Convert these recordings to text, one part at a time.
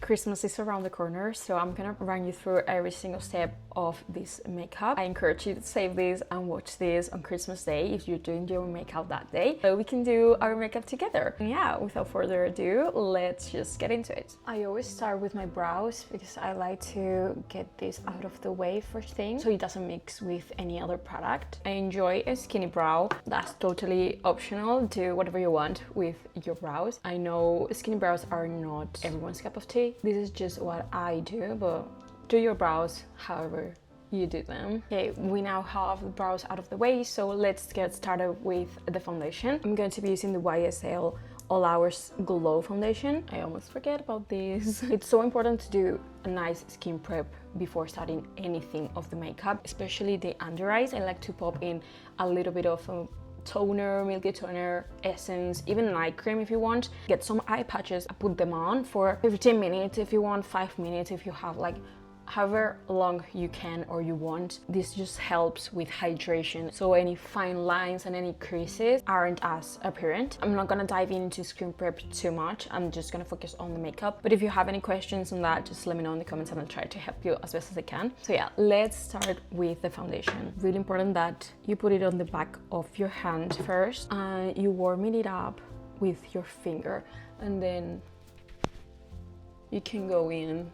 Christmas is around the corner, so I'm gonna run you through every single step of this makeup. I encourage you to save this and watch this on Christmas Day if you're doing your makeup that day, so we can do our makeup together. And yeah, without further ado, let's just get into it. I always start with my brows because I like to get this out of the way first thing so it doesn't mix with any other product. I enjoy a skinny brow. That's totally optional. Do whatever you want with your brows. I know skinny brows are not everyone's cup of tea. This is just what I do, but do your brows however you do them. Okay, we now have the brows out of the way, so let's get started with the foundation. I'm going to be using the YSL All Hours Glow Foundation. I almost forget about this. It's so important to do a nice skin prep before starting anything of the makeup, especially the under eyes. I like to pop in a little bit of a toner, milky toner, essence, even night cream if you want. Get some eye patches, put them on for 15 minutes if you want, 5 minutes if you have, like however long you can or you want. This just helps with hydration, so any fine lines and any creases aren't as apparent. I'm not gonna dive into skin prep too much. I'm just gonna focus on the makeup, but if you have any questions on that, just let me know in the comments and I'll try to help you as best as I can. So yeah, let's start with the foundation. Really important that you put it on the back of your hand first and you warming it up with your finger, and then you can go in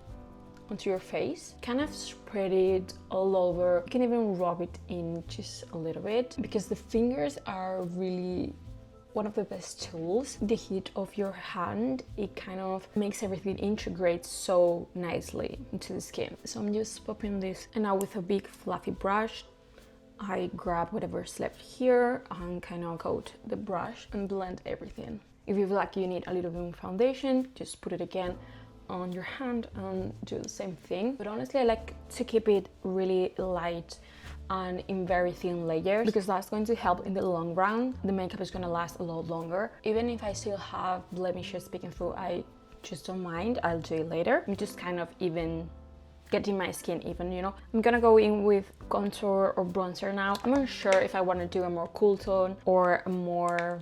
onto your face, kind of spread it all over. You can even rub it in just a little bit because the fingers are really one of the best tools. The heat of your hand, it kind of makes everything integrate so nicely into the skin. So I'm just popping this, and now with a big fluffy brush I grab whatever's left here and kind of coat the brush and blend everything. If you feel like you need a little bit more foundation, just put it again on your hand and do the same thing. But honestly, I like to keep it really light and in very thin layers because that's going to help in the long run. The makeup is going to last a lot longer. Even if I still have blemishes peeking through, I just don't mind. I'll do it later. I'm just kind of even getting my skin even, you know. I'm gonna go in with contour or bronzer now. I'm not sure if I want to do a more cool tone or a more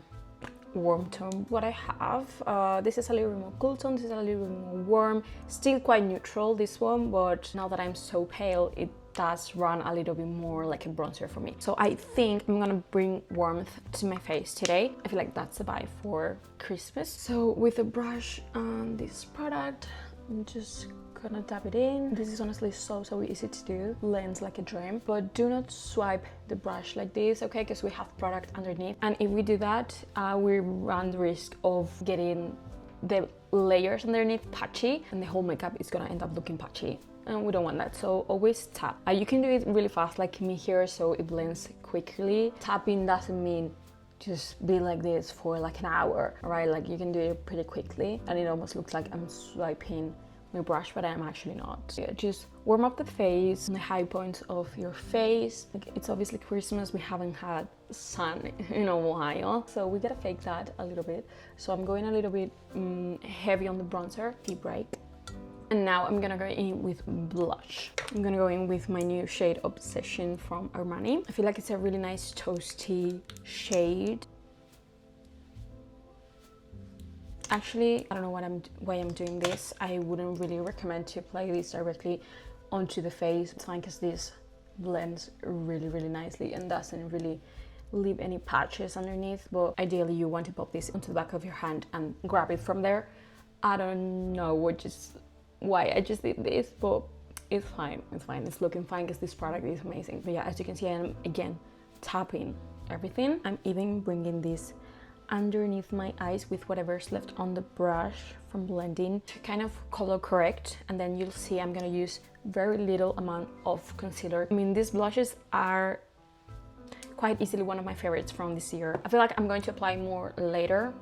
warm tone. What I have, this is a little bit more cool tone, this is a little bit more warm, still quite neutral this one, but now that I'm so pale it does run a little bit more like a bronzer for me. So I think I'm gonna bring warmth to my face today. I feel like that's the vibe for Christmas. So with a brush and this product, I'm just gonna dab it in. This is honestly so easy to do, blends like a dream, but do not swipe the brush like this, okay, because we have product underneath, and if we do that we run the risk of getting the layers underneath patchy and the whole makeup is gonna end up looking patchy, and we don't want that. So always tap. You can do it really fast like me here, so it blends quickly. Tapping doesn't mean just be like this for like an hour, right? Like you can do it pretty quickly and it almost looks like I'm swiping my brush, but I'm actually not. So yeah, just warm up the face, the high points of your face. Like, it's obviously Christmas, we haven't had sun in a while, so we gotta fake that a little bit. So I'm going a little bit heavy on the bronzer, deep break. And now I'm gonna go in with blush. I'm gonna go in with my new shade Obsession from Armani. I feel like it's a really nice toasty shade. Actually, I don't know why I'm doing this. I wouldn't really recommend to apply this directly onto the face. It's fine because this blends really nicely and doesn't really leave any patches underneath, but ideally you want to pop this onto the back of your hand and grab it from there. I don't know why I just did this, but it's fine. It's looking fine because this product is amazing. But yeah, as you can see, I'm again tapping everything. I'm even bringing this underneath my eyes with whatever's left on the brush from blending to kind of color correct, and then you'll see I'm gonna use very little amount of concealer. I mean, these blushes are quite easily one of my favorites from this year. I feel like I'm going to apply more later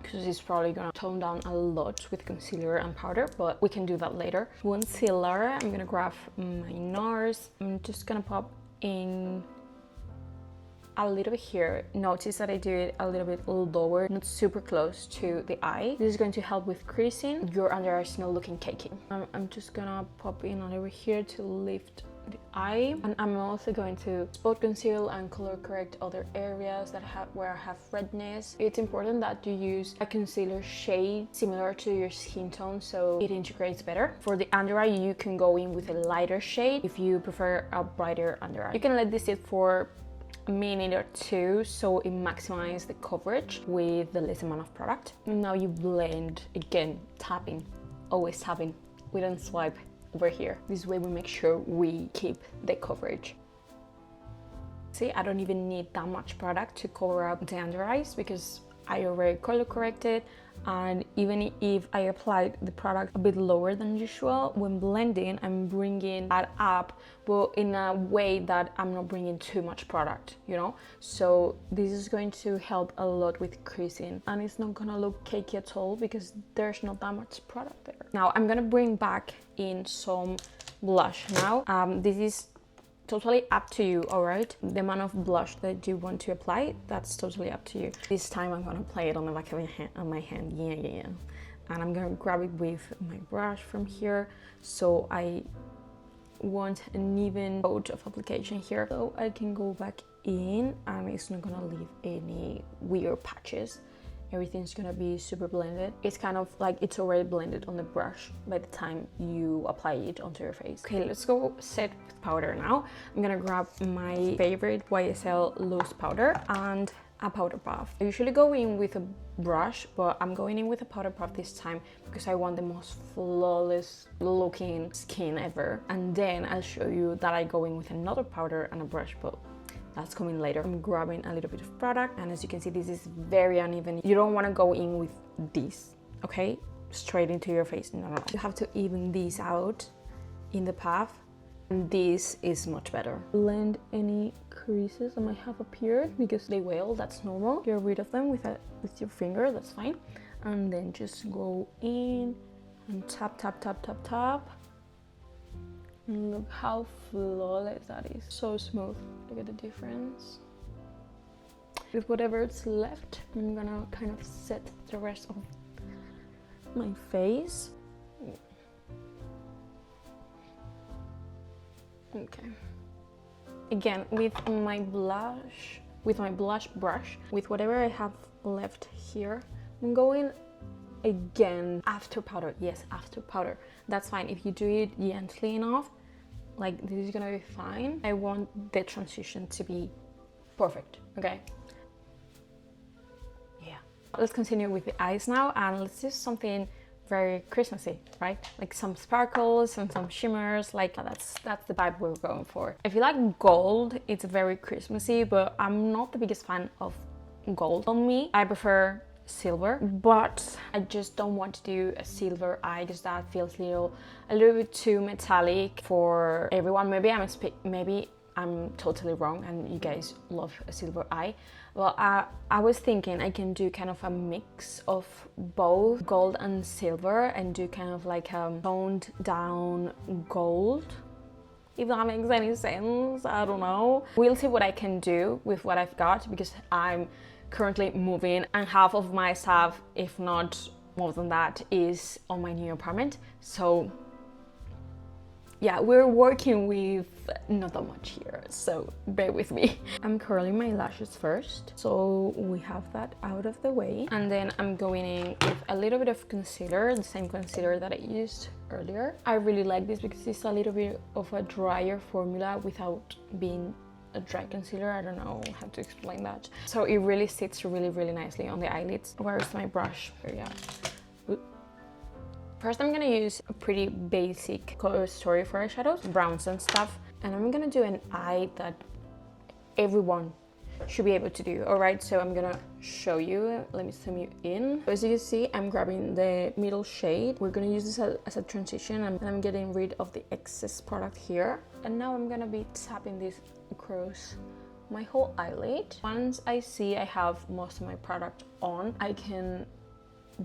because it's probably gonna tone down a lot with concealer and powder, but we can do that later. Concealer, I'm gonna grab my NARS. I'm just gonna pop in a little bit here. Notice that I do it a little bit lower, not super close to the eye. This is going to help with creasing. Your under eyes not looking cakey. I'm just gonna pop in a little bit here to lift the eye, and I'm also going to spot conceal and color correct other areas that where I have redness. It's important that you use a concealer shade similar to your skin tone so it integrates better. For the under eye, you can go in with a lighter shade if you prefer a brighter under eye. You can let this sit for a minute or two so it maximizes the coverage with the least amount of product. And now you blend, again, tapping, always tapping. We don't swipe over here. This way we make sure we keep the coverage. See, I don't even need that much product to cover up the under eyes because I already color corrected, and even if I applied the product a bit lower than usual, when blending I'm bringing that up, but in a way that I'm not bringing too much product, you know? So this is going to help a lot with creasing, and it's not gonna look cakey at all because there's not that much product there. Now I'm gonna bring back in some blush now. This is totally up to you, all right? The amount of blush that you want to apply, that's totally up to you. This time I'm gonna apply it on the back of my hand, yeah. And I'm gonna grab it with my brush from here, so I want an even coat of application here, so I can go back in and it's not gonna leave any weird patches. Everything's gonna be super blended. It's kind of like it's already blended on the brush by the time you apply it onto your face. Okay, let's go set with powder now. I'm gonna grab my favorite YSL loose powder and a powder puff. I usually go in with a brush, but I'm going in with a powder puff this time because I want the most flawless looking skin ever. And then I'll show you that I go in with another powder and a brush, but that's coming later. I'm grabbing a little bit of product, and as you can see, this is very uneven. You don't want to go in with this, okay? Straight into your face. No. You have to even these out in the puff, and this is much better. Blend any creases that might have appeared because they will, that's normal. Get rid of them with your finger, that's fine. And then just go in and tap. And look how flawless that is. So smooth. Look at the difference. With whatever's left, I'm gonna kind of set the rest of my face. Okay. Again, with my blush brush, with whatever I have left here, I'm going again after powder. Yes, after powder. That's fine. If you do it gently enough, like this is gonna be fine. I want the transition to be perfect, okay? Yeah. Let's continue with the eyes now, and let's do something very Christmassy, right? Like some sparkles and some shimmers, like that's the vibe we're going for. If you like gold, it's very Christmassy, but I'm not the biggest fan of gold on me. I prefer silver, but I just don't want to do a silver eye because that feels a little bit too metallic for everyone. Maybe I'm totally wrong and you guys love a silver eye. Well, I was thinking I can do kind of a mix of both gold and silver and do kind of like a toned down gold. If that makes any sense, I don't know. We'll see what I can do with what I've got because I'm currently moving and half of my stuff, if not more than that, is on my new apartment. So yeah, we're working with not that much here, so bear with me. I'm curling my lashes first, so we have that out of the way. And then I'm going in with a little bit of concealer, the same concealer that I used earlier. I really like this because it's a little bit of a drier formula without being a dry concealer. I don't know how to explain that. So it really sits really nicely on the eyelids. Where is my brush? Yeah. First, I'm gonna use a pretty basic color story for eyeshadows, browns and stuff. And I'm gonna do an eye that everyone should be able to do. All right, so I'm gonna show you. Let me zoom you in. As you can see, I'm grabbing the middle shade. We're gonna use this as a transition, and I'm getting rid of the excess product here. And now I'm gonna be tapping this across my whole eyelid. Once I see I have most of my product on, I can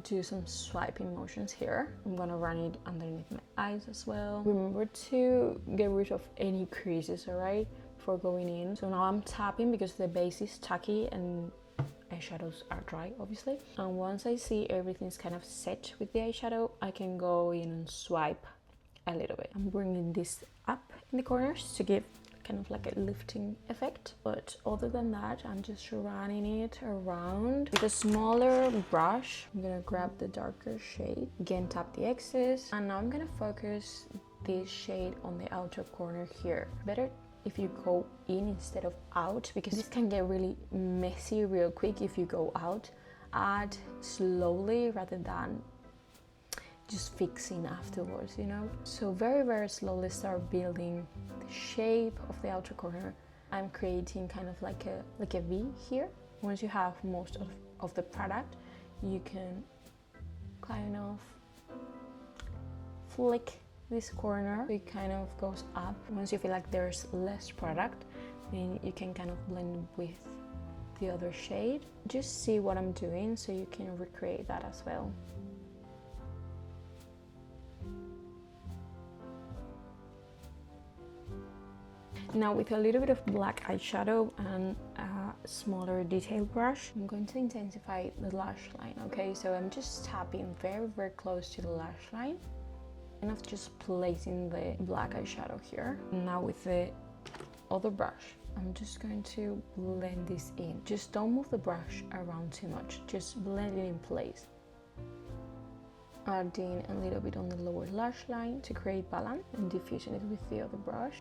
do some swiping motions here. I'm gonna run it underneath my eyes as well. Remember to get rid of any creases, all right, before going in. So now I'm tapping because the base is tacky and eyeshadows are dry, obviously. And once I see everything's kind of set with the eyeshadow, I can go in and swipe a little bit. I'm bringing this up in the corners to give kind of like a lifting effect, but other than that, I'm just running it around with a smaller brush. I'm gonna grab the darker shade, again tap the excess, and now I'm gonna focus this shade on the outer corner here. Better if you go in instead of out, because this can get really messy real quick if you go out. Add slowly rather than just fixing afterwards, you know. So very, very slowly start building the shape of the outer corner. I'm creating kind of like a V here. Once you have most of the product, you can kind of flick this corner so it kind of goes up. Once you feel like there's less product, then you can kind of blend with the other shade. Just see what I'm doing so you can recreate that as well. Now with a little bit of black eyeshadow and a smaller detail brush, I'm going to intensify the lash line, okay? So I'm just tapping very, very close to the lash line, and I'm just placing the black eyeshadow here. Now with the other brush, I'm just going to blend this in. Just don't move the brush around too much, just blend it in place. Adding a little bit on the lower lash line to create balance and diffusing it with the other brush.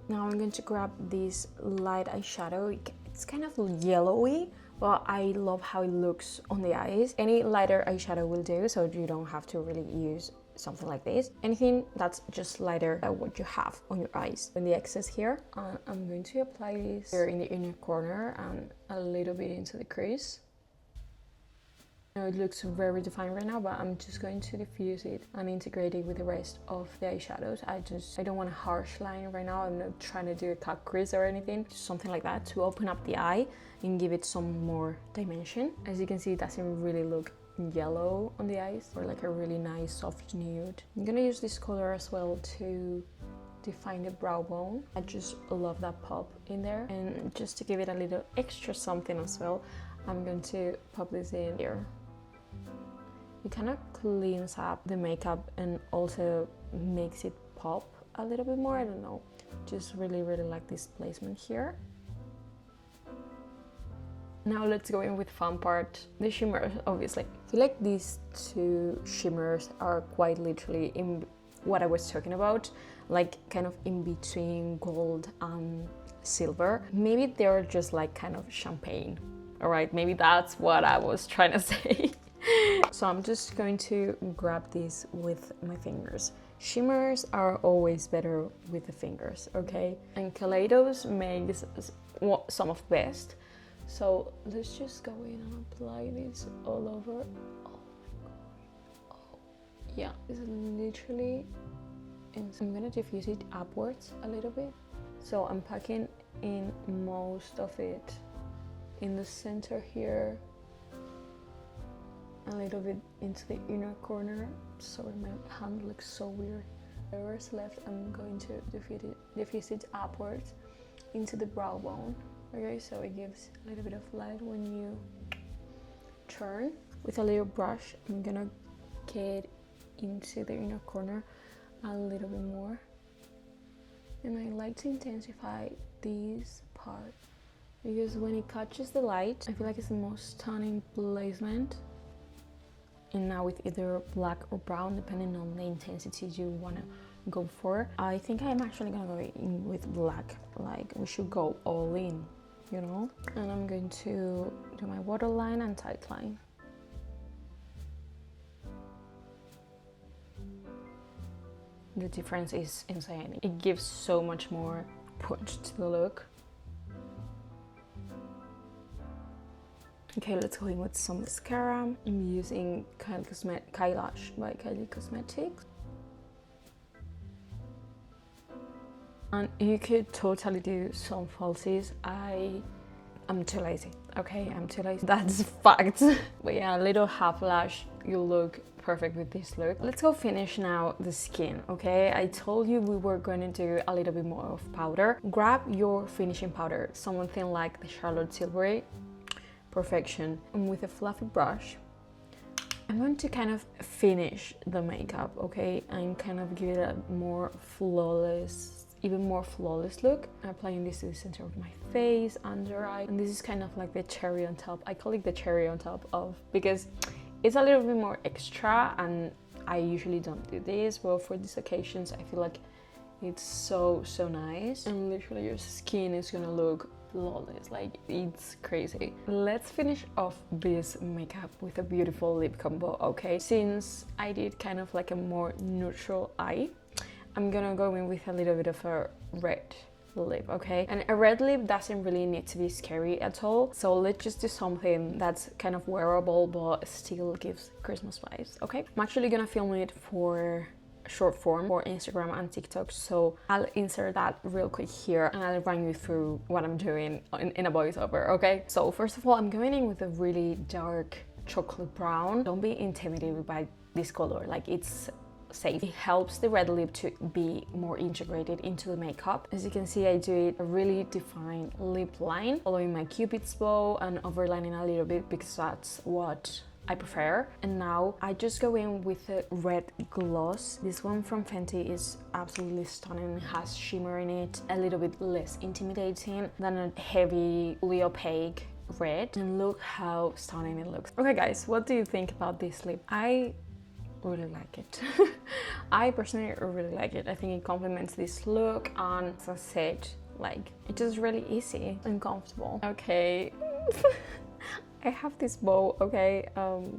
Now I'm going to grab this light eyeshadow. It's kind of yellowy, but I love how it looks on the eyes. Any lighter eyeshadow will do, so you don't have to really use something like this. Anything that's just lighter than what you have on your eyes. In the excess here, I'm going to apply this here in the inner corner and a little bit into the crease. Now it looks very defined right now, but I'm just going to diffuse it and integrate it with the rest of the eyeshadows. I don't want a harsh line right now. I'm not trying to do a cut crease or anything, just something like that to open up the eye and give it some more dimension. As you can see, it doesn't really look yellow on the eyes, or like a really nice soft nude. I'm gonna use this color as well to define the brow bone. I just love that pop in there, and just to give it a little extra something as well, I'm going to pop this in here. It kind of cleans up the makeup and also makes it pop a little bit more. I don't know, just really, really like this placement here. Now let's go in with fun part, the shimmers, obviously. I feel like these two shimmers are quite literally in what I was talking about, like kind of in between gold and silver. Maybe they're just like kind of champagne, all right? Maybe that's what I was trying to say. So I'm just going to grab these with my fingers. Shimmers are always better with the fingers, okay? And Kaleidos makes some of the best. So let's just go in and apply this all over. Oh my god. Oh, yeah, it's literally insane. I'm gonna diffuse it upwards a little bit. So I'm packing in most of it in the center here, a little bit into the inner corner. Sorry, my hand looks so weird. Whatever's left, I'm going to diffuse it upwards into the brow bone. Okay, so it gives a little bit of light when you turn. With a little brush, I'm gonna get into the inner corner a little bit more. And I like to intensify this part because when it catches the light, I feel like it's the most stunning placement. And now with either black or brown, depending on the intensity you wanna go for. I think I'm actually gonna go in with black. Like, we should go all in, you know? And I'm going to do my waterline and tight line. The difference is insane. It gives so much more punch to the look. Okay, let's go in with some mascara. I'm using Kylash by Kylie Cosmetics. And you could totally do some falsies. I'm too lazy, okay? I'm too lazy. That's fact. But yeah, a little half lash, you look perfect with this look. Let's go finish now the skin, okay? I told you we were going to do a little bit more of powder. Grab your finishing powder, something like the Charlotte Tilbury. Perfection. And with a fluffy brush, I'm going to kind of finish the makeup, okay, and kind of give it a more flawless, even more flawless look. I'm applying this to the center of my face, under eye, and this is kind of like the cherry on top. I call it the cherry on top of, because it's a little bit more extra, and I usually don't do this, but for these occasions I feel like it's so nice, and literally your skin is gonna look flawless, like it's crazy. Let's finish off this makeup with a beautiful lip combo, okay? Since I did kind of like a more neutral eye, I'm gonna go in with a little bit of a red lip, okay? And a red lip doesn't really need to be scary at all, so let's just do something that's kind of wearable but still gives Christmas vibes, okay? I'm actually gonna film it for short form for Instagram and TikTok, so I'll insert that real quick here and I'll run you through what I'm doing in a voiceover, okay? So first of all, I'm going in with a really dark chocolate brown. Don't be intimidated by this color, like it's safe. It helps the red lip to be more integrated into the makeup. As you can see, I do it a really defined lip line, following my cupid's bow and overlining a little bit because that's what I prefer. And now I just go in with a red gloss. This one from Fenty is absolutely stunning. It has shimmer in it, a little bit less intimidating than a heavy, fully opaque red. And look how stunning it looks. Okay guys, what do you think about this lip? I really like it. I personally really like it. I think it complements this look, and as I said, like it's just really easy and comfortable. Okay. I have this bow, okay,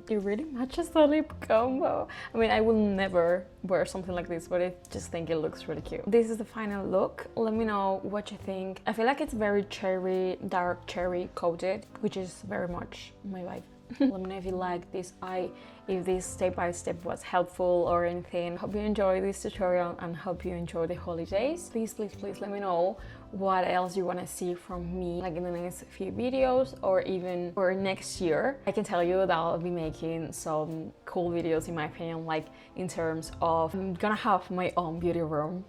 it really matches the lip combo. I mean, I will never wear something like this, but I just think it looks really cute. This is the final look. Let me know what you think. I feel like it's very cherry, dark cherry coated, which is very much my vibe. Let me know if you like this eye, if this step-by-step was helpful or anything. Hope you enjoyed this tutorial and hope you enjoy the holidays. Please let me know what else you want to see from me, like in the next few videos or even for next year. I can tell you that I'll be making some cool videos in my opinion, like in terms of I'm gonna have my own beauty room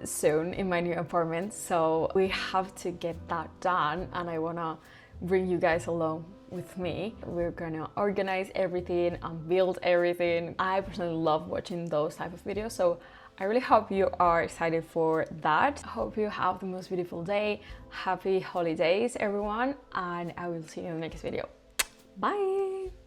soon in my new apartment, so we have to get that done and I wanna bring you guys along with me. We're gonna organize everything and build everything. I personally love watching those type of videos, so I really hope you are excited for that. I hope you have the most beautiful day. Happy holidays everyone, and I will see you in the next video. Bye!